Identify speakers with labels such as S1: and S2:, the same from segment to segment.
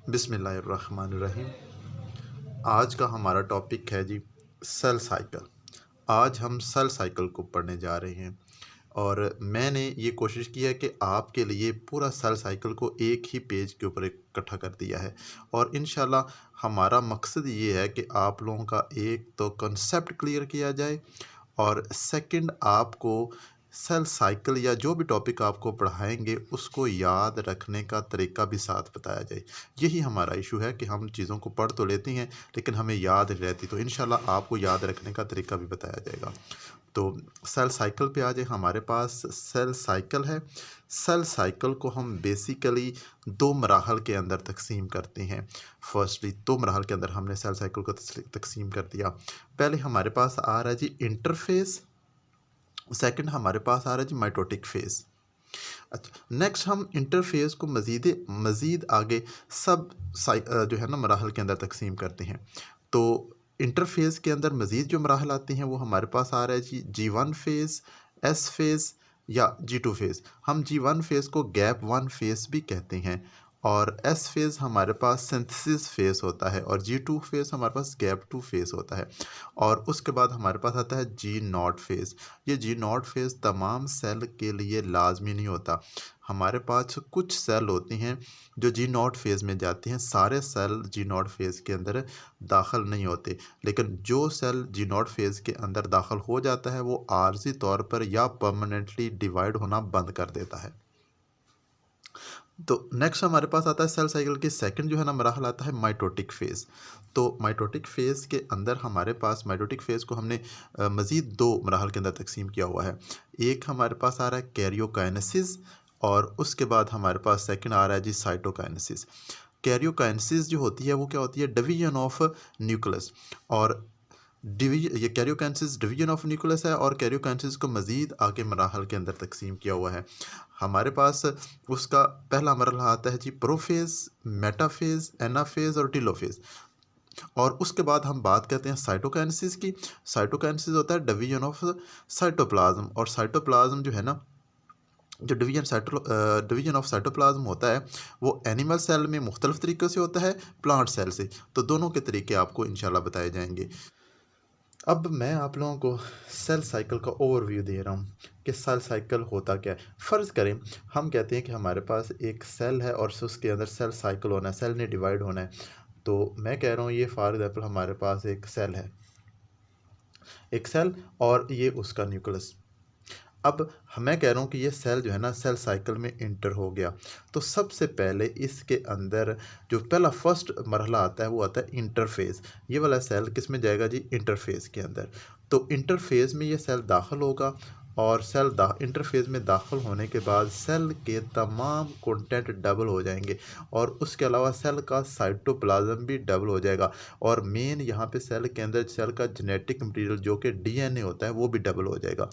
S1: बिस्मिल्लाहिर्रहमानिर्रहीम। आज का हमारा टॉपिक है जी सेल साइकिल। आज हम सेल साइकिल को पढ़ने जा रहे हैं और मैंने ये कोशिश की है कि आपके लिए पूरा सेल साइकिल को एक ही पेज के ऊपर इकट्ठा कर दिया है और इंशाल्लाह हमारा मकसद ये है कि आप लोगों का एक तो कंसेप्ट क्लियर किया जाए और सेकंड आपको सेल साइकिल या जो भी टॉपिक आपको पढ़ाएंगे उसको याद रखने का तरीका भी साथ बताया जाए। यही हमारा इशू है कि हम चीज़ों को पढ़ तो लेते हैं लेकिन हमें याद नहीं रहती, तो इंशाल्लाह आपको याद रखने का तरीका भी बताया जाएगा। तो सेल साइकिल पे आ जाए। हमारे पास सेल साइकिल है। सेल साइकिल को हम बेसिकली दो मराहल के अंदर तकसीम करते हैं। फर्स्टली दो मराहल के अंदर हमने सेल साइकिल को तकसीम कर दिया। पहले हमारे पास आ रहा है जी इंटरफेस, सेकंड हमारे पास आ रहा है जी माइटोटिक फेज़। अच्छा, नेक्स्ट हम इंटरफेस को मज़ीद आगे सब जो है ना मराहल के अंदर तकसीम करते हैं। तो इंटरफेस के अंदर मज़ीद जो मराहल आते हैं वो हमारे पास आ रहा है जी G1 फेज़, S फेज़ या G2 फेज़। हम G1 फेज़ को गैप 1 फेज़ भी कहते हैं और S फेज़ हमारे पास सिंथेसिस फेज़ होता है और G2 फेज़ हमारे पास गैप 2 फेज़ होता है। और उसके बाद हमारे पास आता है G0 फेज़। ये G0 फेज़ तमाम सेल के लिए लाजमी नहीं होता। हमारे पास कुछ सेल होती हैं जो G0 फेज़ में जाती हैं। सारे सेल G0 फेज़ के अंदर दाखिल नहीं होते, लेकिन जो सेल G0 फेज़ के अंदर दाखिल हो जाता है वो आर्जी तौर पर या परमानेंटली डिवाइड होना बंद कर देता है। तो नेक्स्ट हमारे पास आता है सेल साइकिल के सेकंड जो है ना मराहल आता है माइटोटिक फेज़। तो माइटोटिक फेज़ के अंदर हमारे पास माइटोटिक फेज़ को हमने मज़ीद दो मराहल के अंदर तकसीम किया हुआ है। एक हमारे पास आ रहा है कैरियोकाइनेसिस और उसके बाद हमारे पास सेकंड आ रहा है जी साइटोकाइनेसिस। कैरियोकाइनेसिस जो होती है वो क्या होती है? Division of nucleus. और ये कैरियोकाइनेसिस डिवीजन ऑफ न्यूक्लियस है और कैरियोकाइनेसिस को मज़ीद आगे मराहल के अंदर तकसीम किया हुआ है। हमारे पास उसका पहला मरहला आता है जी प्रोफेज़, मेटाफेज़, एनाफेज़ और टीलोफेज़। और उसके बाद हम बात करते हैं साइटोकाइनेसिस की। साइटोकाइनेसिस होता है डिवीजन ऑफ साइटोप्लाज्म और साइटोप्लाज्म जो है ना, जो डिवीजन ऑफ साइटोप्लाज्म होता है वो एनिमल सेल में मुख्तलिफ तरीक़ों से होता है, प्लांट सेल से। तो दोनों के तरीके आपको इंशाल्लाह बताए जाएंगे। अब मैं आप लोगों को सेल साइकिल का ओवरव्यू दे रहा हूँ कि सेल साइकिल होता क्या है। फ़र्ज़ करें हम कहते हैं कि हमारे पास एक सेल है और उसके अंदर सेल साइकिल होना है, सेल ने डिवाइड होना है। तो मैं कह रहा हूँ ये फॉर एग्जांपल हमारे पास एक सेल है, एक सेल और ये उसका न्यूक्लियस। अब मैं कह रहा हूँ कि ये सेल जो है ना सेल साइकिल में इंटर हो गया। तो सबसे पहले इसके अंदर जो पहला फर्स्ट मरहला आता है वो आता है इंटरफेस। ये वाला सेल किस में जाएगा जी? इंटरफेस के अंदर। तो इंटरफेस में ये सेल दाखिल होगा और इंटरफेस में दाखिल होने के बाद सेल के तमाम कंटेंट डबल हो जाएंगे और उसके अलावा सेल का साइटोप्लाज्म भी डबल हो जाएगा। और मेन यहाँ पे सेल के अंदर सेल का जेनेटिक मटेरियल जो कि डीएनए होता है वो भी डबल हो जाएगा।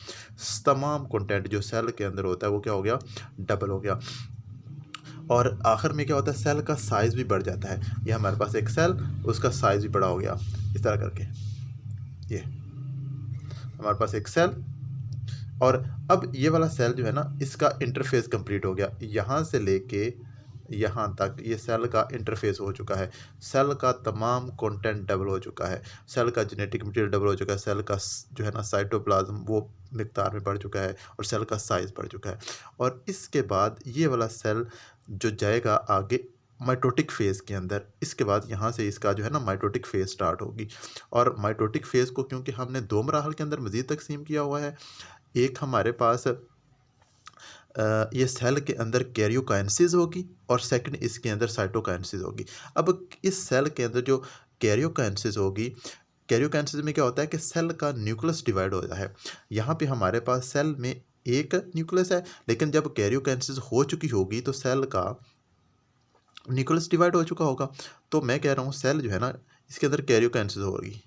S1: तमाम कंटेंट जो सेल के अंदर होता है वो क्या हो गया? डबल हो गया। और आखिर में क्या होता है? सेल का साइज़ भी बढ़ जाता है। ये हमारे पास एक सेल, उसका साइज़ भी बड़ा हो गया इस तरह करके। ये हमारे पास एक सेल और अब ये वाला सेल जो है ना इसका इंटरफेस कंप्लीट हो गया। यहाँ से लेके यहाँ तक ये सेल का इंटरफेस हो चुका है। सेल का तमाम कंटेंट डबल हो चुका है, सेल का जेनेटिक मटेरियल डबल हो चुका है, सेल का जो है ना साइटोप्लाज्म वो मिकदार में बढ़ चुका है और सेल का साइज़ बढ़ चुका है। और इसके बाद ये वाला सेल जो जाएगा आगे माइटोटिक फेज़ के अंदर। इसके बाद यहाँ से इसका जो है ना माइटोटिक फेज़ स्टार्ट होगी। और माइटोटिक फेज़ को क्योंकि हमने दो मराहल के अंदर मज़ीद तकसीम किया हुआ है, एक हमारे पास ये सेल के अंदर कैरियोकाइनेसिस होगी और सेकंड इसके अंदर साइटोकाइनेसिस होगी। अब इस सेल के अंदर जो कैरियोकाइनेसिस होगी, कैरियोकाइनेसिस में क्या होता है कि सेल का न्यूक्लियस डिवाइड होता है। यहाँ पे हमारे पास सेल में एक न्यूक्लियस है, लेकिन जब कैरियोकाइनेसिस हो चुकी होगी तो सेल का न्यूक्लियस डिवाइड हो चुका होगा। तो मैं कह रहा हूँ सेल जो है ना इसके अंदर कैरियोकाइनेसिस होगी।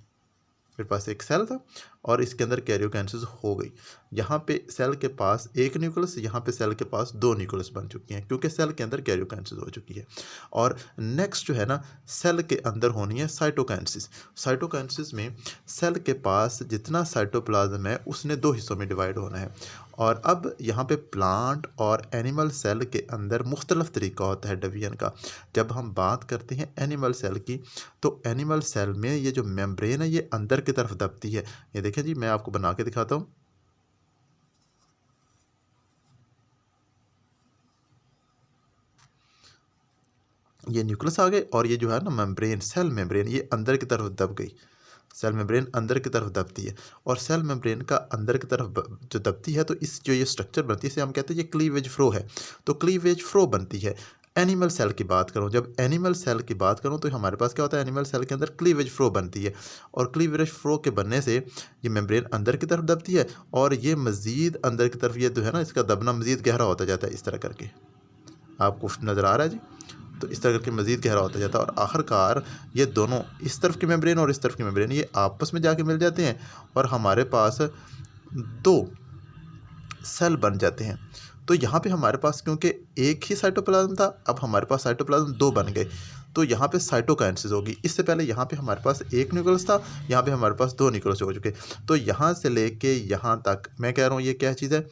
S1: मेरे पास एक सेल था और इसके अंदर कैरियोकाइनेसिस हो गई। यहाँ पे सेल के पास एक न्यूक्लियस, यहाँ पे सेल के पास दो न्यूक्लियस बन चुकी हैं क्योंकि सेल के अंदर कैरियोकाइनेसिस हो चुकी है। और नेक्स्ट जो है ना सेल के अंदर होनी है साइटोकाइनेसिस। साइटोकाइनेसिस में सेल के पास जितना साइटोप्लाज्म है उसने दो हिस्सों में डिवाइड होना है और अब यहाँ पे प्लांट और एनिमल सेल के अंदर मुख्तलिफ तरीका होता है डिवीजन का। जब हम बात करते हैं एनिमल सेल की, तो एनिमल सेल में ये जो मेम्ब्रेन है ये अंदर की तरफ दबती है। ये देखें जी, मैं आपको बना के दिखाता हूँ। ये न्यूक्लियस आ गए और ये जो है ना मेम्ब्रेन, सेल मेम्ब्रेन, ये अंदर की तरफ दब गई। सेल मेम्ब्रेन अंदर की तरफ दबती है और सेल मेम्ब्रेन का अंदर की तरफ जो दबती है, तो इस जो ये स्ट्रक्चर बनती है इसे हम कहते हैं ये क्लीवेज फ्लो है। तो क्लीवेज फ्लो बनती है। एनिमल सेल की बात करूं, जब एनिमल सेल की बात करूं तो हमारे पास क्या होता है, एनिमल सेल के अंदर क्लीवेज फ्लो बनती है और क्लीवेज फ्लो के बनने से ये मेम्ब्रेन अंदर की तरफ दबती है और ये मज़ीद अंदर की तरफ, ये जो है ना इसका दबना मज़ीद गहरा होता जाता है। इस तरह करके आपको नज़र आ रहा है जी, तो इस तरह करके मज़ीद गहरा होता जाता है और आखिरकार ये दोनों, इस तरफ की मेम्ब्रेन और इस तरफ की मेम्ब्रेन, ये आपस में जाके मिल जाते हैं और हमारे पास दो सेल बन जाते हैं। तो यहाँ पे हमारे पास क्योंकि एक ही साइटोप्लाज्म था, अब हमारे पास साइटोप्लाज्म दो बन गए, तो यहाँ पे साइटोकाइनेसिस होगी। इससे पहले यहाँ पे हमारे पास एक न्यूक्लियस था, यहाँ पे हमारे पास दो न्यूक्लियस हो चुके। तो यहाँ से लेके यहाँ तक मैं कह रहा हूँ ये क्या चीज़ है,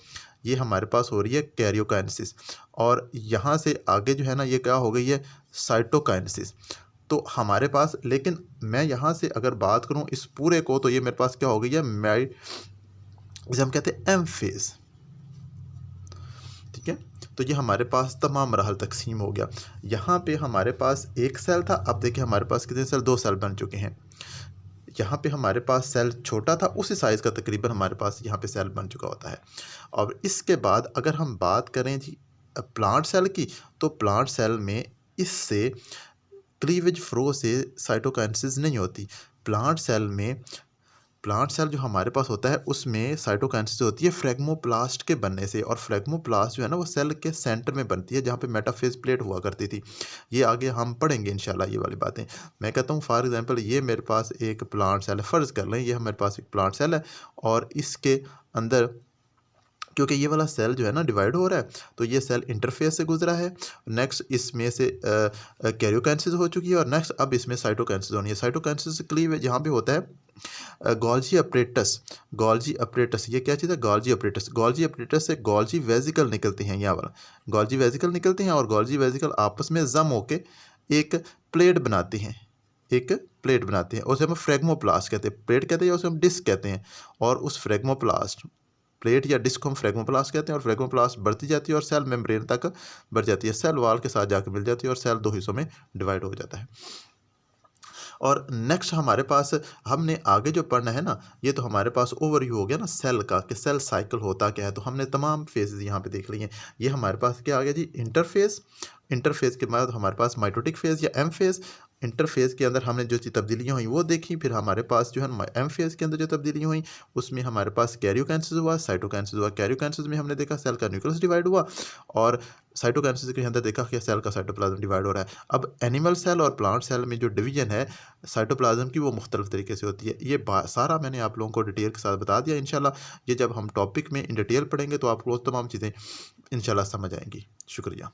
S1: ये हमारे पास हो रही है कैरियोकाइनेसिस और यहाँ से आगे जो है ना ये क्या हो गई है, साइटोकाइनेसिस। तो हमारे पास, लेकिन मैं यहाँ से अगर बात करूँ इस पूरे को, तो ये मेरे पास क्या हो गई है, इसे हम कहते हैं एम फेज। ठीक है, तो ये हमारे पास तमाम मराहल तकसीम हो गया। यहाँ पे हमारे पास एक सेल था, अब देखिए हमारे पास कितने सेल, दो सेल बन चुके हैं। यहाँ पे हमारे पास सेल छोटा था, उसी साइज़ का तकरीबन हमारे पास यहाँ पे सेल बन चुका होता है। और इसके बाद अगर हम बात करें जी प्लांट सेल की, तो प्लांट सेल में इससे क्लीवेज फ्लो से साइटोकाइनेसिस नहीं होती। प्लांट सेल जो हमारे पास होता है उसमें साइटोकाइनेसिस होती है फ्रेगमोप्लास्ट के बनने से, और फ्रेगमोप्लास्ट जो है ना वो सेल के सेंटर में बनती है जहाँ पे मेटाफेज प्लेट हुआ करती थी। ये आगे हम पढ़ेंगे इंशाल्लाह ये वाली बातें। मैं कहता हूँ फॉर एग्जांपल ये मेरे पास एक प्लांट सेल है, फ़र्ज़ कर लें ये मेरे पास एक प्लांट सेल है और इसके अंदर क्योंकि ये वाला सेल जो है ना डिवाइड हो रहा है, तो ये सेल इंटरफेस से गुजरा है, नेक्स्ट इसमें से कैरियोकाइनेसिस हो चुकी है और नेक्स्ट अब इसमें साइटोकाइनेसिस होनी है। साइटोकाइनेसिस क्लीवेज यहाँ पे होता है गोल्जी अपरेटस। गोल्जी अपरेटस ये क्या चीज़ है, गोल्जी अपरेटस। गोल्जी अपरेटस से गोल्जी वेजिकल निकलते हैं, यहाँ वाला गोल्जी वेजिकल निकलते हैं और गोल्जी वेजिकल आपस में जम होके एक प्लेट बनाते हैं, उसे हम फ्रेगमोप्लास्ट कहते हैं। प्लेट कहते हैं या उसे हम डिस्क कहते हैं। और उस फ्रेगमोप्लास्ट प्लेट या डिस्क को हम फ्रेगमोप्लास्ट कहते हैं और फ्रेगमोप्लास्ट बढ़ती जाती है और सेल मेम्ब्रेन तक बढ़ जाती है, सेल वॉल के साथ जाकर मिल जाती है और सेल दो हिस्सों में डिवाइड हो जाता है। और नेक्स्ट हमारे पास हमने आगे जो पढ़ना है ना, ये तो हमारे पास ओवरव्यू हो गया ना सेल का, कि सेल साइकिल होता क्या है। तो हमने तमाम फेजेस यहाँ पे देख लिए हैं। ये हमारे पास क्या आ गया जी, इंटरफेज के बाद हमारे पास माइटोटिक फेज या एम फेज। इंटरफेज के अंदर हमने जो चीज़ तब्दीलियाँ हुई वो देखी, फिर हमारे पास जो है एम फेज के अंदर जो तब्दीलियाँ हुई उसमें हमारे पास कैरियोकाइनेसिस हुआ, साइटोकाइनेसिस हुआ। कैरियोकाइनेसिस में हमने देखा सेल का न्यूक्लियस डिवाइड हुआ और साइटोकाइनेसिस के अंदर देखा कि सेल का साइटोप्लाज्म डिवाइड हो रहा है। अब एनिमल सेल और प्लांट सेल में जो डिवीजन है साइटोप्लाज्म की वो मुख्तलिफ तरीके से होती है। ये सारा मैंने आप लोगों को डिटेल के साथ बता दिया। इंशाल्लाह ये जब हम टॉपिक में इन डिटेल पढ़ेंगे तो आपको तमाम चीज़ें इंशाल्लाह समझ आएंगी। शुक्रिया।